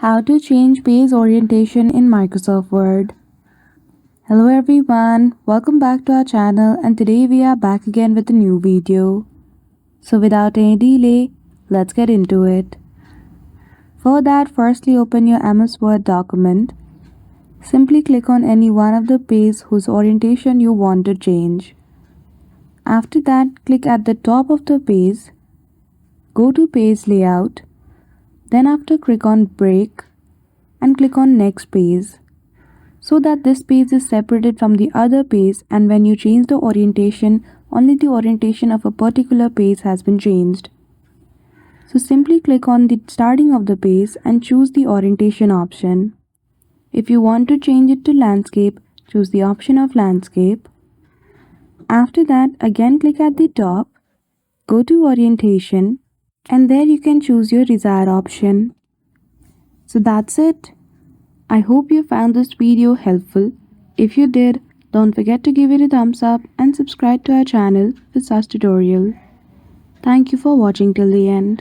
How to change page orientation in Microsoft Word. Hello everyone, welcome back to our channel, and today we are back again with a new video. So without any delay, let's get into it. For that, firstly open your MS Word document. Simply click on any one of the pages whose orientation you want to change. After that, click at the top of the page, go to Page Layout, then after click on Break and click on Next Page, so that this page is separated from the other page, and when you change the orientation, only the orientation of a particular page has been changed. So simply click on the starting of the page and choose the orientation option. If you want to change it to landscape, choose the option of landscape. After that, again click at the top, go to orientation, and there you can choose your desired option. So that's it. I hope you found this video helpful. If you did, don't forget to give it a thumbs up and subscribe to our channel for such tutorial. Thank you for watching till the end.